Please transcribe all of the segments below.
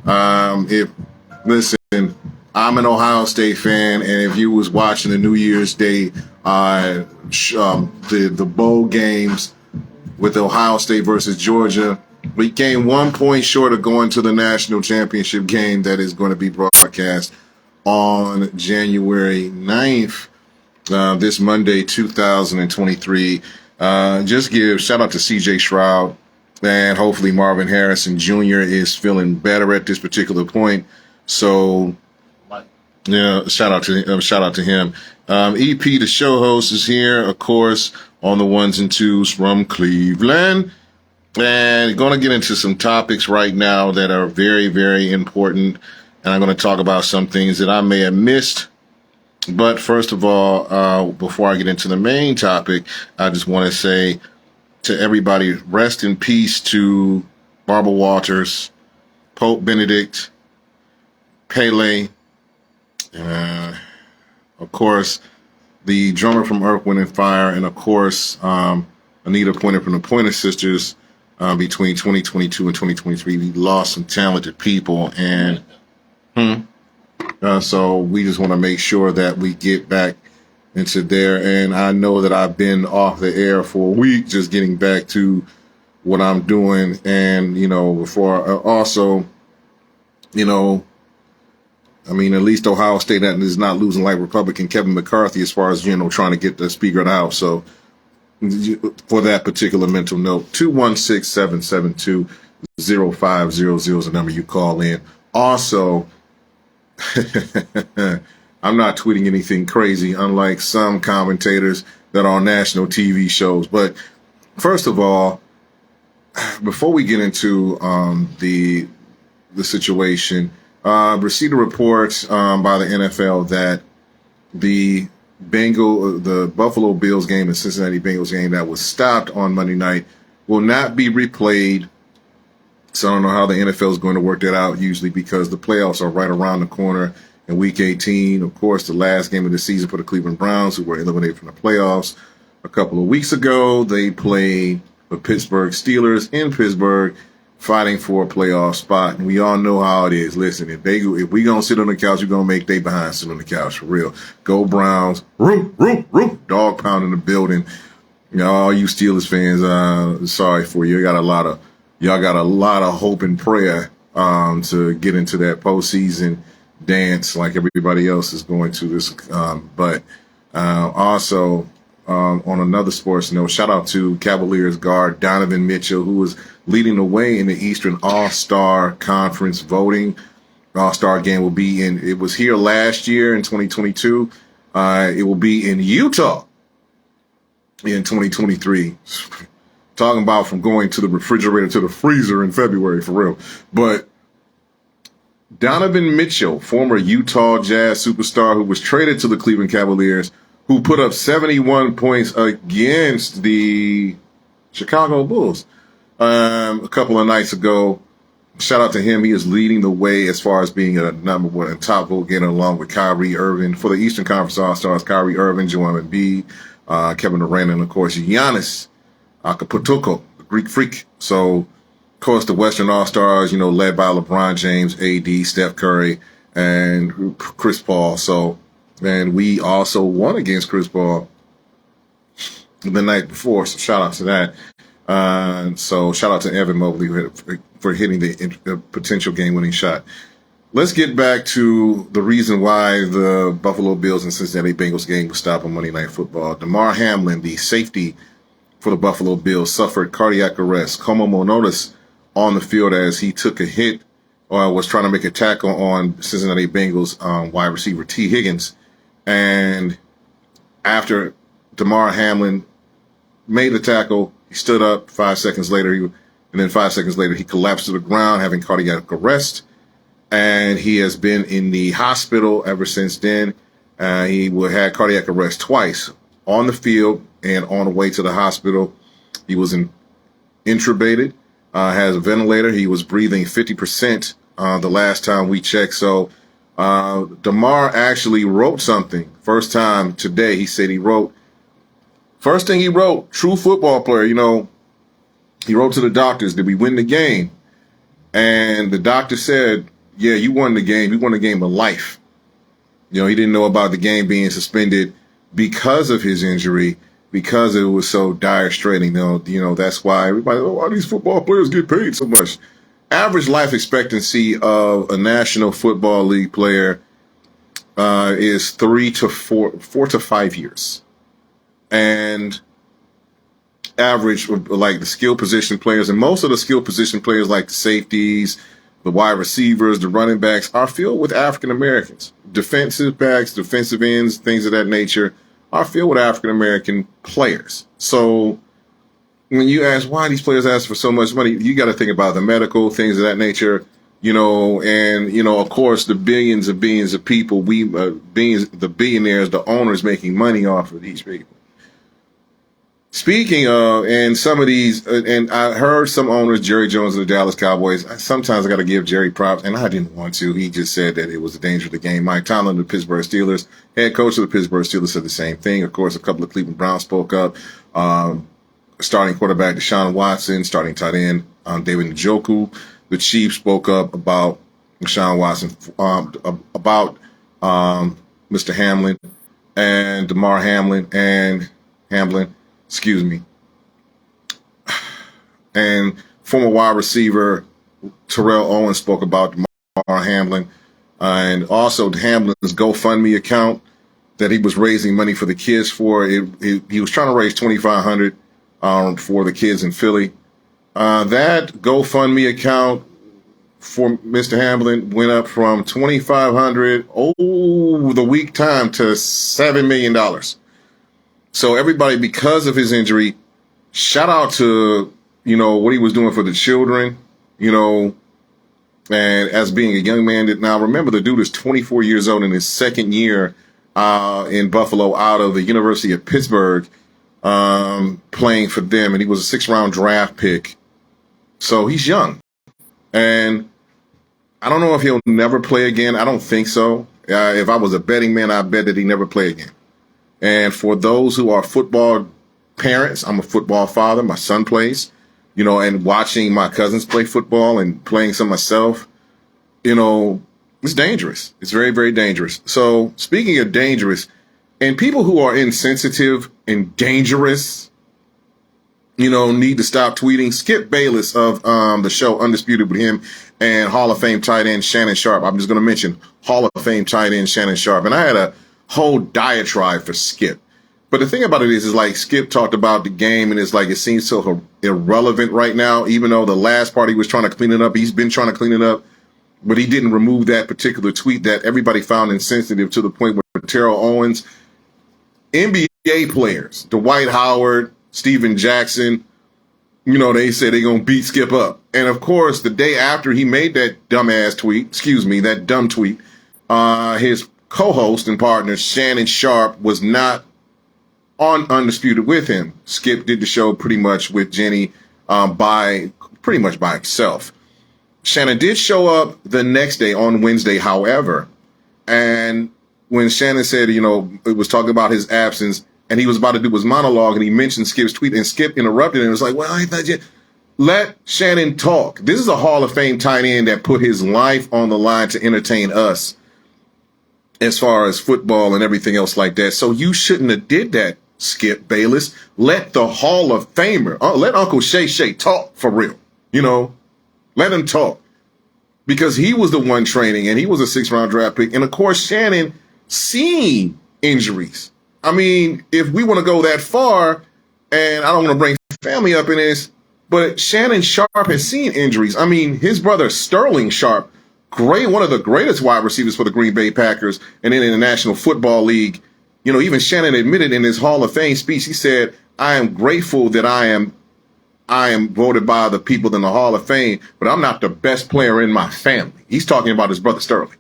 If listen, I'm an Ohio State fan, and if you was watching the New Year's Day, the bowl games with Ohio State versus Georgia, we came 1 point short of going to the national championship game that is going to be broadcast on January 9th, this Monday, 2023. Just give shout out to CJ Stroud, and hopefully Marvin Harrison Jr. is feeling better at this particular point. So, yeah, shout out to him. EP, the show host, is here, of course, on the ones and twos from Cleveland. And going to get into some topics right now that are very, very important. And I'm going to talk about some things that I may have missed. But first of all, before I get into the main topic, I just want to say to everybody, rest in peace to Barbara Walters, Pope Benedict, Pele, of course, the drummer from Earth, Wind, and Fire, and of course, Anita Pointer from the Pointer Sisters. Between 2022 and 2023, we lost some talented people, and so we just want to make sure that we get back into there. And I know that I've been off the air for a week, just getting back to what I'm doing. And, before also, I mean, at least Ohio State is not losing like Republican Kevin McCarthy as far as, trying to get the Speaker of the House. So for that particular mental note, 216-772-0500 is the number you call in. Also, I'm not tweeting anything crazy, unlike some commentators that are on national TV shows. But first of all, before we get into the situation, received a report by the NFL that the Buffalo Bills game and Cincinnati Bengals game that was stopped on Monday night will not be replayed. So I don't know how the NFL is going to work that out, usually because the playoffs are right around the corner in Week 18. Of course, the last game of the season for the Cleveland Browns, who were eliminated from the playoffs a couple of weeks ago, they played the Pittsburgh Steelers in Pittsburgh, fighting for a playoff spot. And we all know how it is. Listen, if we going to sit on the couch, we're going to make they behind sit on the couch for real. Go Browns. Roof, roof, roof. Dog pound in the building. All you Steelers fans, sorry for you. Y'all got a lot of hope and prayer to get into that postseason dance like everybody else is going to this. But also, on another sports note, shout out to Cavaliers guard Donovan Mitchell, who was leading the way in the Eastern All-Star Conference voting. All-Star game will be it was here last year in 2022. It will be in Utah in 2023. Talking about from going to the refrigerator to the freezer in February, for real. But Donovan Mitchell, former Utah Jazz superstar who was traded to the Cleveland Cavaliers, who put up 71 points against the Chicago Bulls a couple of nights ago. Shout out to him. He is leading the way as far as being a number one and top vote getter, along with Kyrie Irving. For the Eastern Conference All-Stars, Kyrie Irving, Joel Embiid, Kevin Durant, and, of course, Giannis Antetokounmpo, the Greek freak. So, of course, the Western All-Stars, led by LeBron James, AD, Steph Curry, and Chris Paul. So, and we also won against Chris Paul the night before. So, shout out to that. So shout out to Evan Mobley for hitting the potential game-winning shot. Let's get back to the reason why the Buffalo Bills and Cincinnati Bengals game was stopped on Monday Night Football. Damar Hamlin, the safety for the Buffalo Bills, suffered cardiac arrest. Como Monotis on the field as he took a hit or was trying to make a tackle on Cincinnati Bengals wide receiver T. Higgins. And after Damar Hamlin made the tackle, he stood up 5 seconds later, and then 5 seconds later, he collapsed to the ground, having cardiac arrest. And he has been in the hospital ever since then. He had cardiac arrest twice on the field and on the way to the hospital. He was intubated, has a ventilator. He was breathing 50% the last time we checked. So Damar actually wrote something. First time today, he said first thing he wrote, true football player, he wrote to the doctors, did we win the game? And the doctor said, yeah, you won the game. You won the game of life. You know, he didn't know about the game being suspended because of his injury, because it was so dire straightening. That's why everybody, why these football players get paid so much. Average life expectancy of a National Football League player is 4 to 5 years. And average, like the skill position players, and most of the skill position players, like the safeties, the wide receivers, the running backs, are filled with African Americans. Defensive backs, defensive ends, things of that nature are filled with African American players. So when you ask why these players ask for so much money, you got to think about the medical things of that nature, and of course the billions of people, the billionaires, the owners making money off of these people. Speaking of, and some of these, and I heard some owners, Jerry Jones of the Dallas Cowboys, sometimes I got to give Jerry props, and I didn't want to. He just said that it was a danger of the game. Mike Tomlin of the Pittsburgh Steelers, head coach of the Pittsburgh Steelers, said the same thing. Of course, a couple of Cleveland Browns spoke up. Starting quarterback Deshaun Watson, starting tight end David Njoku. The Chiefs spoke up about Deshaun Watson, about Mr. Hamlin and Damar Hamlin. Excuse me. And former wide receiver Terrell Owens spoke about Damar Hamlin, and also Hamlin's GoFundMe account that he was raising money for the kids for. He was trying to raise $2,500 for the kids in Philly. That GoFundMe account for Mr. Hamlin went up from $2,500 over the week time to $7 million. So everybody, because of his injury, shout out to, what he was doing for the children, and as being a young man that now, remember, the dude is 24 years old in his second year in Buffalo out of the University of Pittsburgh, playing for them. And he was a 6th-round draft pick. So he's young. And I don't know if he'll never play again. I don't think so. If I was a betting man, I'd bet that he never play again. And for those who are football parents, I'm a football father. My son plays, and watching my cousins play football and playing some myself, it's dangerous. It's very, very dangerous. So speaking of dangerous, and people who are insensitive and dangerous, need to stop tweeting. Skip Bayless of the show Undisputed with him and Hall of Fame tight end Shannon Sharp. I'm just going to mention Hall of Fame tight end Shannon Sharp. And I had a whole diatribe for Skip. But the thing about it is like Skip talked about the game, and it's like it seems so irrelevant right now, even though the last part he was trying to clean it up. He's been trying to clean it up, but he didn't remove that particular tweet that everybody found insensitive to the point where Terrell Owens, NBA players, Dwight Howard, Steven Jackson, they said they're going to beat Skip up. And of course, the day after he made that dumb tweet, his co-host and partner Shannon Sharp was not on Undisputed with him. Skip did the show pretty much with Jenny by himself. Shannon did show up the next day on Wednesday, however, and when Shannon said, it was talking about his absence and he was about to do his monologue and he mentioned Skip's tweet and Skip interrupted and was like, well, I thought you let Shannon talk. This is a Hall of Fame tight end that put his life on the line to entertain us as far as football and everything else like that. So you shouldn't have did that, Skip Bayless. Let the Hall of Famer, let Uncle Shay talk for real. Let him talk. Because he was the one training and he was a 6th-round draft pick. And of course, Shannon seen injuries. I mean, if we want to go that far, and I don't want to bring family up in this, but Shannon Sharp has seen injuries. I mean, his brother Sterling Sharp, one of the greatest wide receivers for the Green Bay Packers and then in the National Football League. Even Shannon admitted in his Hall of Fame speech, he said, I am grateful that I am voted by the people in the Hall of Fame, but I'm not the best player in my family. He's talking about his brother Sterling.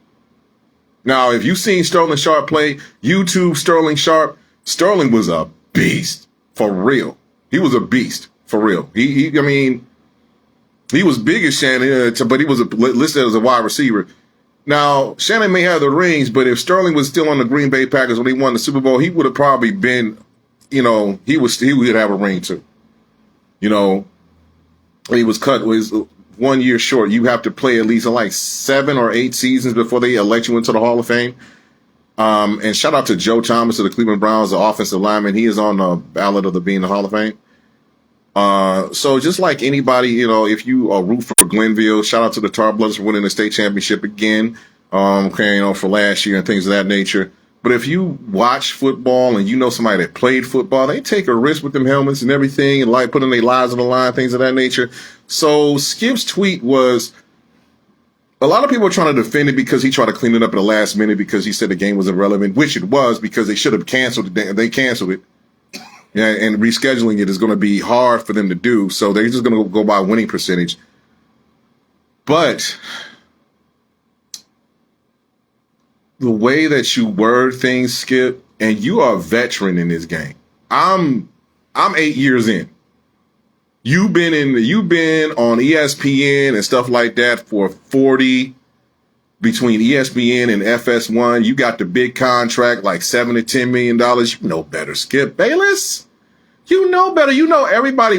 Now, if you've seen Sterling Sharp play, YouTube Sterling Sharp, Sterling was a beast for real. He was a beast for real. He was big as Shannon, but he was listed as a wide receiver. Now, Shannon may have the rings, but if Sterling was still on the Green Bay Packers when he won the Super Bowl, he would have probably been, he would have a ring too. He was cut with 1 year short. You have to play at least like 7 or 8 seasons before they elect you into the Hall of Fame. And shout out to Joe Thomas of the Cleveland Browns, the offensive lineman. He is on the ballot of the being the Hall of Fame. So just like anybody, you know, if you root for Glenville, shout out to the Tar Brothers for winning the state championship again, carrying on for last year and things of that nature. But if you watch football and you know somebody that played football, they take a risk with them helmets and everything and like putting their lives on the line, things of that nature. So Skip's tweet was, a lot of people are trying to defend it because he tried to clean it up at the last minute because he said the game was irrelevant, which it was because they should have canceled it. They canceled it. Yeah, and rescheduling it is going to be hard for them to do. So they're just going to go by winning percentage. But the way that you word things, Skip, and you are a veteran in this game. I'm 8 years in. You've been on ESPN and stuff like that for 40 between ESPN and FS1. You got the big contract, like $7 to $10 million. You know better, Skip Bayless. You know better. You know everybody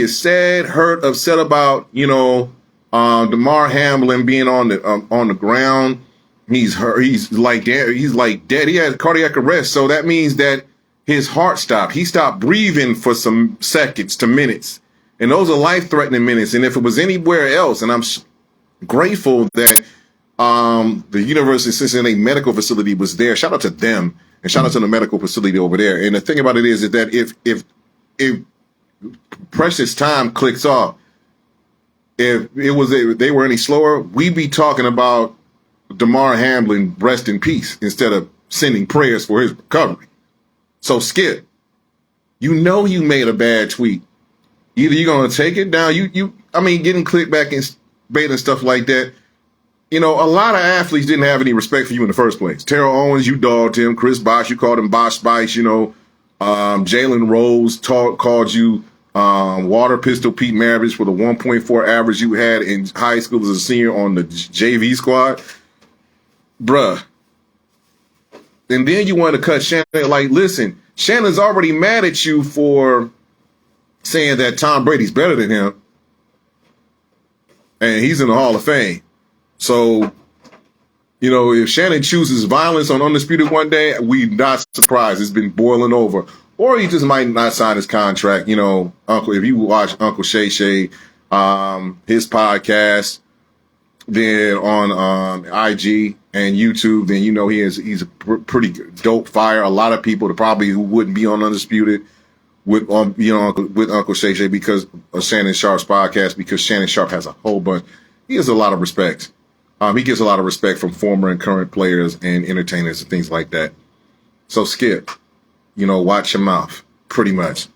is sad, hurt, upset about, you know, Damar Hamlin being on the ground. He's hurt. He's like dead. He had cardiac arrest. So that means that his heart stopped. He stopped breathing for some seconds to minutes. And those are life-threatening minutes. And if it was anywhere else, and I'm grateful that the University of Cincinnati medical facility was there. Shout out to them and shout out to the medical facility over there. And the thing about it is that if precious time clicks off, if they were any slower, we'd be talking about Damar Hamlin rest in peace instead of sending prayers for his recovery. So Skip, you know you made a bad tweet. Either you're gonna take it down, getting clickback and bait and stuff like that. You know, a lot of athletes didn't have any respect for you in the first place. Terrell Owens, you dogged him. Chris Bosh, you called him Bosh Spice. You know, Jalen Rose called you Water Pistol Pete Maravich for the 1.4 average you had in high school as a senior on the JV squad. Bruh. And then you want to cut Shannon. Like, listen, Shannon's already mad at you for saying that Tom Brady's better than him. And he's in the Hall of Fame. So, you know, if Shannon chooses violence on Undisputed one day, we're not surprised. It's been boiling over. Or he just might not sign his contract. You know, if you watch Uncle Shay Shay, his podcast, then on IG and YouTube, then you know he's a pretty dope fire. A lot of people who wouldn't be on Undisputed with Uncle Shay Shay because of Shannon Sharp's podcast, because Shannon Sharp has a whole bunch. He has a lot of respect. He gets a lot of respect from former and current players and entertainers and things like that. So Skip, you know, watch your mouth, pretty much.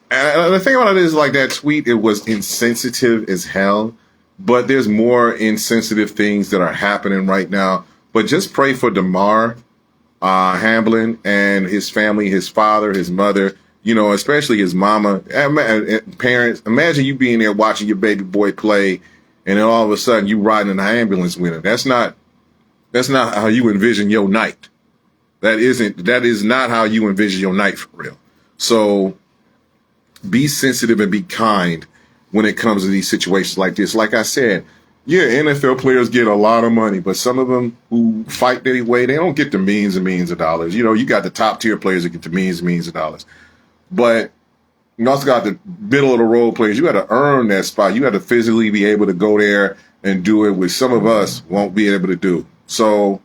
And the thing about it is, like, that tweet, it was insensitive as hell, but there's more insensitive things that are happening right now. But just pray for Damar Hamlin and his family, his father, his mother, you know, especially his mama, parents. Imagine you being there watching your baby boy play, and then all of a sudden you riding in an ambulance with him. That's not how you envision your night. That is not how you envision your night for real. So be sensitive and be kind when it comes to these situations like this. Like I said, yeah, NFL players get a lot of money, but some of them who fight their way, they don't get the millions and millions of dollars. You know, you got the top tier players that get the millions and millions of dollars. But you also got the middle of the road players. You got to earn that spot. You got to physically be able to go there and do it, which some of us won't be able to do. So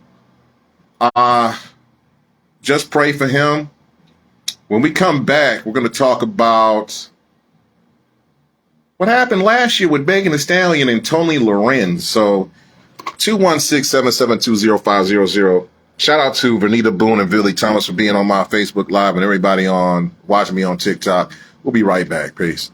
just pray for him. When we come back, we're going to talk about what happened last year with Megan Thee Stallion and Tony Lorenz. So 216-772-0500. Shout out to Vernita Boone and Billy Thomas for being on my Facebook Live and everybody watching me on TikTok. We'll be right back. Peace.